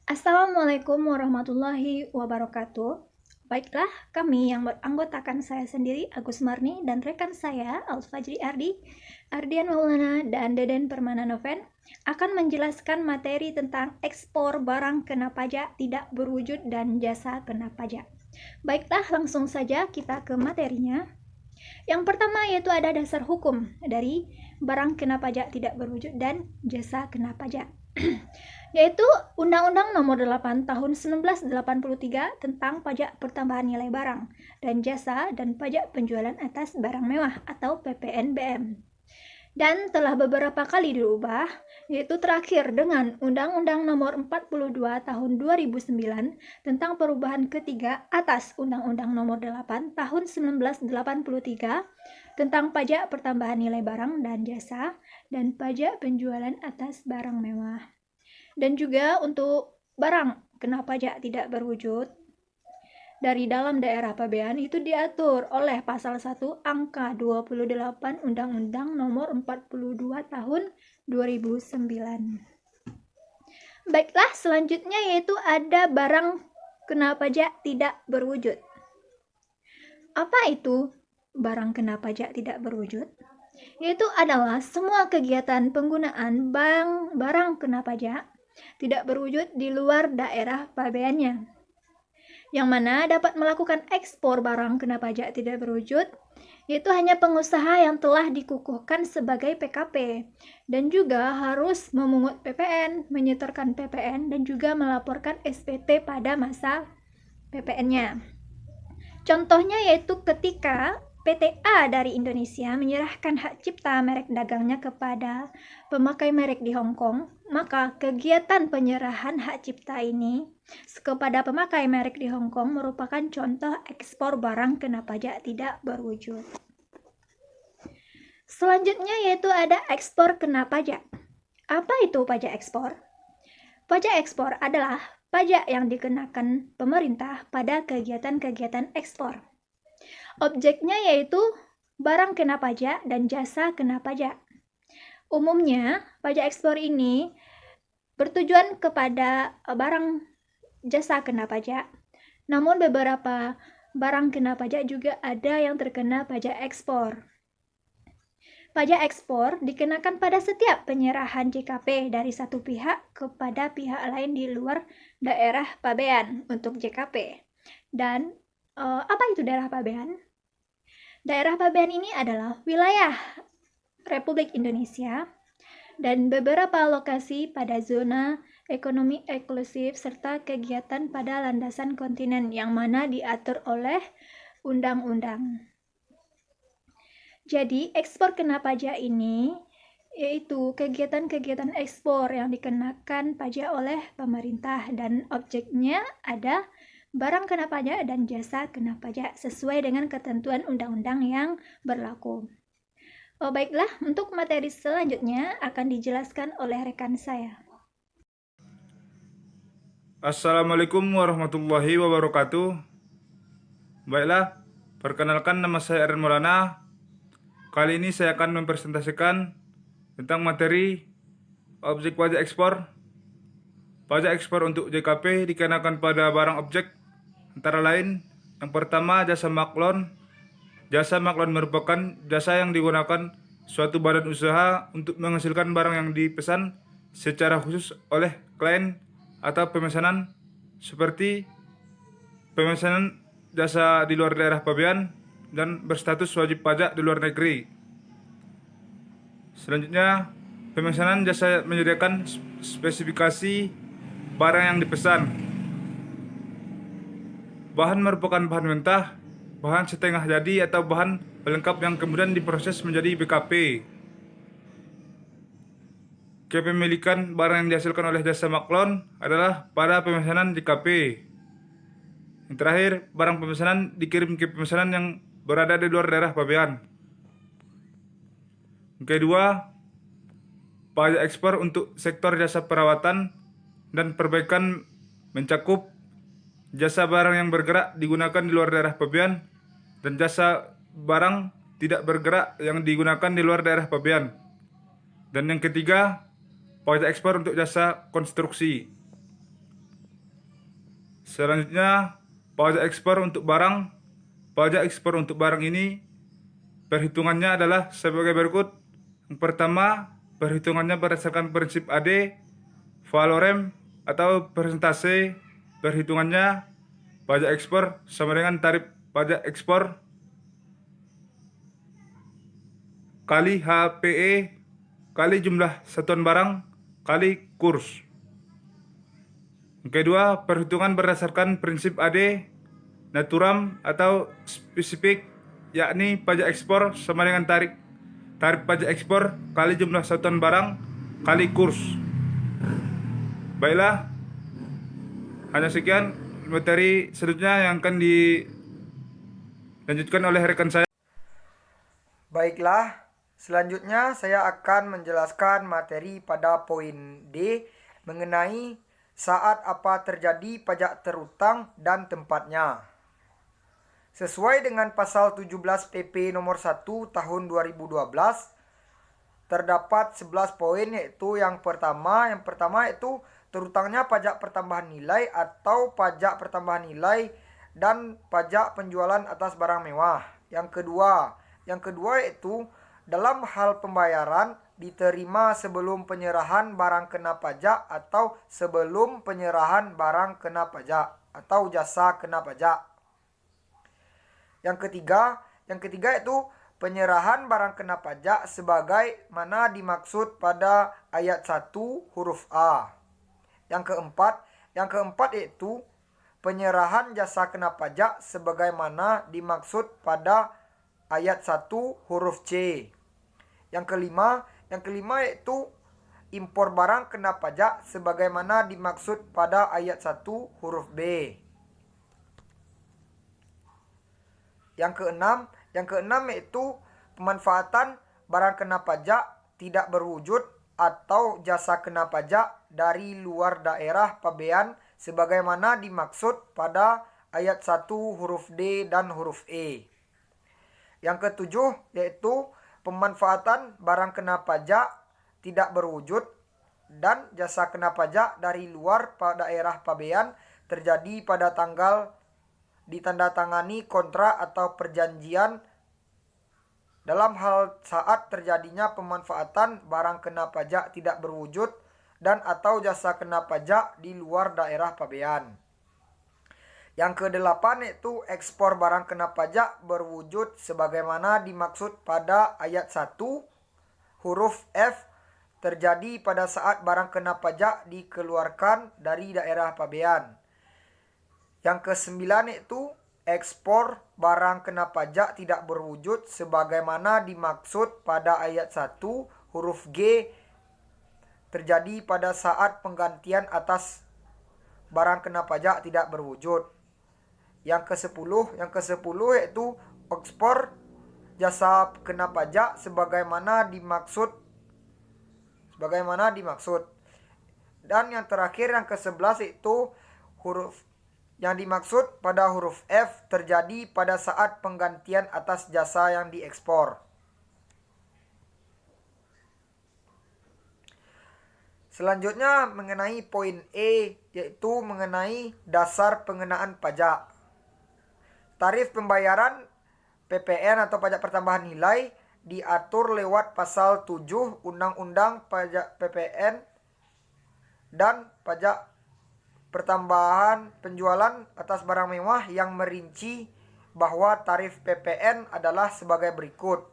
Assalamualaikum warahmatullahi wabarakatuh. Baiklah, kami yang beranggotakan saya sendiri, Agus Marni, dan rekan saya, Al-Fajri Ardi, Ardian Maulana, dan Deden Permana Noven, akan menjelaskan materi tentang ekspor barang kena pajak tidak berwujud dan jasa kena pajak. Baiklah, langsung saja kita ke materinya. Yang pertama yaitu ada dasar hukum dari barang kena pajak tidak berwujud dan jasa kena pajak. Yaitu Undang-Undang Nomor 8 Tahun 1983 tentang Pajak Pertambahan Nilai Barang dan Jasa dan Pajak Penjualan Atas Barang Mewah atau PPNBM. Dan telah beberapa kali dirubah, yaitu terakhir dengan Undang-Undang Nomor 42 Tahun 2009 tentang perubahan ketiga atas Undang-Undang Nomor 8 Tahun 1983 tentang Pajak Pertambahan Nilai Barang dan Jasa dan Pajak Penjualan Atas Barang Mewah. Dan juga untuk barang kena pajak tidak berwujud dari dalam daerah pabean itu diatur oleh pasal 1 angka 28 Undang-Undang Nomor 42 Tahun 2009. Baiklah, selanjutnya yaitu ada barang kena pajak tidak berwujud. Apa itu barang kena pajak tidak berwujud? Yaitu adalah semua kegiatan penggunaan barang kena pajak tidak berwujud di luar daerah pabeannya, yang mana dapat melakukan ekspor barang kena pajak tidak berwujud, yaitu hanya pengusaha yang telah dikukuhkan sebagai PKP, dan juga harus memungut PPN, menyetorkan PPN, dan juga melaporkan SPT pada masa PPN-nya. Contohnya yaitu ketika PTA dari Indonesia menyerahkan hak cipta merek dagangnya kepada pemakai merek di Hong Kong, maka kegiatan penyerahan hak cipta ini kepada pemakai merek di Hong Kong merupakan contoh ekspor barang kena pajak tidak berwujud. Selanjutnya yaitu ada ekspor kena pajak. Apa itu pajak ekspor? Pajak ekspor adalah pajak yang dikenakan pemerintah pada kegiatan-kegiatan ekspor. Objeknya yaitu barang kena pajak dan jasa kena pajak. Umumnya, pajak ekspor ini bertujuan kepada barang jasa kena pajak. Namun beberapa barang kena pajak juga ada yang terkena pajak ekspor. Pajak ekspor dikenakan pada setiap penyerahan JKP dari satu pihak kepada pihak lain di luar daerah pabean untuk JKP. Dan apa itu daerah pabean? Daerah pabean ini adalah wilayah Republik Indonesia dan beberapa lokasi pada zona ekonomi eksklusif serta kegiatan pada landasan kontinen yang mana diatur oleh undang-undang. Jadi, ekspor kena pajak ini yaitu kegiatan-kegiatan ekspor yang dikenakan pajak oleh pemerintah dan objeknya ada barang kena pajak dan jasa kena pajak sesuai dengan ketentuan undang-undang yang berlaku. Baiklah, untuk materi selanjutnya akan dijelaskan oleh rekan saya. Assalamualaikum warahmatullahi wabarakatuh. Baiklah, perkenalkan nama saya Eren Maulana. Kali ini saya akan mempresentasikan tentang materi objek pajak ekspor. Pajak ekspor untuk JKP dikenakan pada barang objek antara lain yang pertama jasa maklon. Jasa maklon merupakan jasa yang digunakan suatu badan usaha untuk menghasilkan barang yang dipesan secara khusus oleh klien atau pemesanan seperti pemesanan jasa di luar daerah pabean dan berstatus wajib pajak di luar negeri. Selanjutnya, pemesanan jasa menyediakan spesifikasi barang yang dipesan. Bahan merupakan bahan mentah, bahan setengah jadi atau bahan pelengkap yang kemudian diproses menjadi BKP. Kepemilikan barang yang dihasilkan oleh jasa maklon adalah pada pemesanan JKP. Yang terakhir, barang pemesanan dikirim ke pemesanan yang berada di luar daerah pabean. Yang kedua, pajak ekspor untuk sektor jasa perawatan dan perbaikan mencakup jasa barang yang bergerak digunakan di luar daerah pabean dan jasa barang tidak bergerak yang digunakan di luar daerah pabean. Dan yang ketiga, pajak ekspor untuk jasa konstruksi. Selanjutnya, pajak ekspor untuk barang. Pajak ekspor untuk barang ini perhitungannya adalah sebagai berikut. Yang pertama, perhitungannya berdasarkan prinsip AD valorem atau persentase. Perhitungannya pajak ekspor sama dengan tarif pajak ekspor kali HPE kali jumlah satuan barang kali kurs. Yang kedua, perhitungan berdasarkan prinsip AD naturam atau spesifik, yakni pajak ekspor sama dengan tarif pajak ekspor kali jumlah satuan barang kali kurs. Baiklah, hanya sekian materi selanjutnya yang akan dilanjutkan oleh rekan saya. Baiklah, selanjutnya saya akan menjelaskan materi pada poin D mengenai saat apa terjadi pajak terutang dan tempatnya. Sesuai dengan pasal 17 PP nomor 1 tahun 2012, terdapat 11 poin, yaitu yang pertama yaitu terutangnya pajak pertambahan nilai atau pajak pertambahan nilai dan pajak penjualan atas barang mewah. Yang kedua yaitu dalam hal pembayaran diterima sebelum penyerahan barang kena pajak atau sebelum penyerahan barang kena pajak atau jasa kena pajak. Yang ketiga itu penyerahan barang kena pajak sebagai mana dimaksud pada ayat 1 huruf A. Yang keempat yaitu penyerahan jasa kena pajak sebagaimana dimaksud pada ayat 1 huruf C. Yang kelima yaitu impor barang kena pajak sebagaimana dimaksud pada ayat 1 huruf B. Yang keenam yaitu pemanfaatan barang kena pajak tidak berwujud atau jasa kena pajak dari luar daerah pabean sebagaimana dimaksud pada ayat 1 huruf D dan huruf E. Yang ketujuh yaitu pemanfaatan barang kena pajak tidak berwujud dan jasa kena pajak dari luar daerah pabean terjadi pada tanggal ditandatangani kontrak atau perjanjian dalam hal saat terjadinya pemanfaatan barang kena pajak tidak berwujud dan atau jasa kena pajak di luar daerah pabean. Yang kedelapan yaitu ekspor barang kena pajak berwujud sebagaimana dimaksud pada ayat 1 huruf F terjadi pada saat barang kena pajak dikeluarkan dari daerah pabean. Yang kesembilan yaitu ekspor barang kena pajak tidak berwujud sebagaimana dimaksud pada ayat 1 huruf G terjadi pada saat penggantian atas barang kena pajak tidak berwujud. Yang kesepuluh yaitu ekspor jasa kena pajak sebagaimana dimaksud. Dan yang terakhir yang ke-11 yaitu huruf yang dimaksud pada huruf F terjadi pada saat penggantian atas jasa yang diekspor. Selanjutnya mengenai poin E yaitu mengenai dasar pengenaan pajak. Tarif pembayaran PPN atau pajak pertambahan nilai diatur lewat pasal 7 Undang-Undang Pajak PPN dan pajak pertambahan penjualan atas barang mewah yang merinci bahwa tarif PPN adalah sebagai berikut.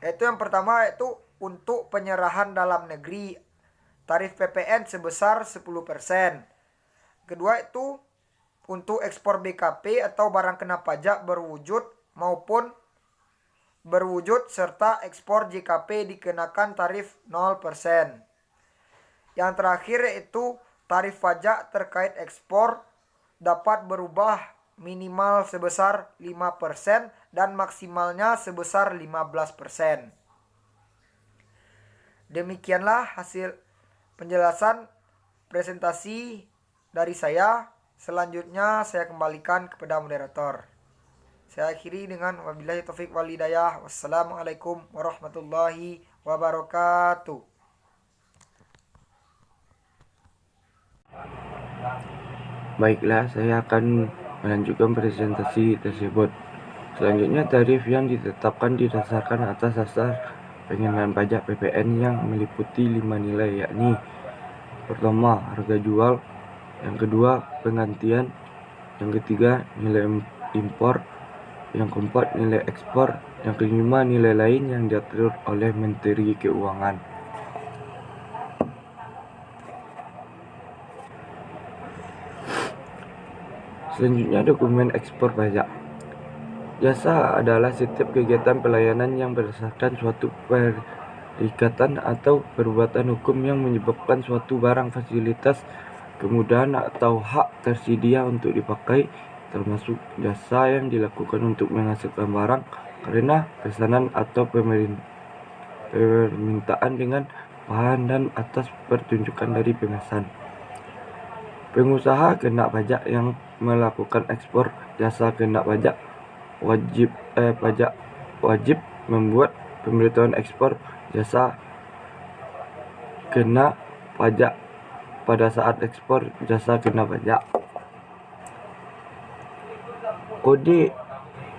Yaitu yang pertama yaitu untuk penyerahan dalam negeri tarif PPN sebesar 10%. Kedua itu untuk ekspor BKP atau barang kena pajak berwujud maupun berwujud serta ekspor JKP dikenakan tarif 0%. Yang terakhir yaitu tarif pajak terkait ekspor dapat berubah minimal sebesar 5% dan maksimalnya sebesar 15%. Demikianlah hasil penjelasan presentasi dari saya. Selanjutnya saya kembalikan kepada moderator. Saya akhiri dengan wabillahi taufik wal hidayah. Wassalamualaikum warahmatullahi wabarakatuh. Baiklah, saya akan melanjutkan presentasi tersebut. Selanjutnya, tarif yang ditetapkan didasarkan atas dasar pengenaan pajak PPN yang meliputi 5 nilai, yakni pertama, harga jual, yang kedua, penggantian, yang ketiga, nilai impor, yang keempat, nilai ekspor, yang kelima, nilai lain yang diatur oleh Menteri Keuangan. Selanjutnya, dokumen ekspor pajak. Jasa adalah setiap kegiatan pelayanan yang berdasarkan suatu perikatan atau perbuatan hukum yang menyebabkan suatu barang, fasilitas, kemudahan atau hak tersedia untuk dipakai, termasuk jasa yang dilakukan untuk menghasilkan barang karena pesanan atau permintaan dengan bahan dan atas pertunjukan dari pemesan. Pengusaha kena pajak yang melakukan ekspor jasa kena pajak wajib membuat pemberitahuan ekspor jasa kena pajak pada saat ekspor jasa kena pajak. Kode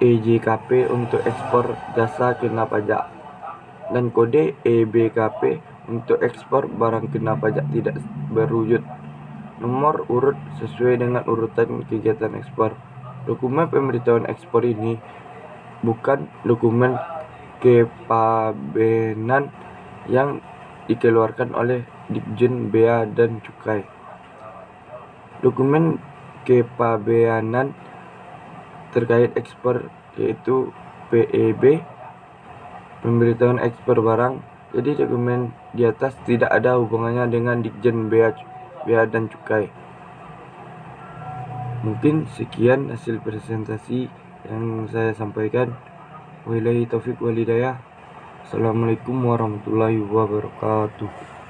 EJKP untuk ekspor jasa kena pajak dan kode EBKP untuk ekspor barang kena pajak tidak berwujud nomor urut sesuai dengan urutan kegiatan ekspor. Dokumen pemberitahuan ekspor ini bukan dokumen kepabeanan yang dikeluarkan oleh Ditjen Bea dan Cukai. Dokumen kepabeanan terkait ekspor yaitu PEB, pemberitahuan ekspor barang. Jadi dokumen di atas tidak ada hubungannya dengan Ditjen Bea dan Cukai. Mungkin sekian hasil presentasi yang saya sampaikan. Wabillahi taufiq wal hidayah. Assalamualaikum warahmatullahi wabarakatuh.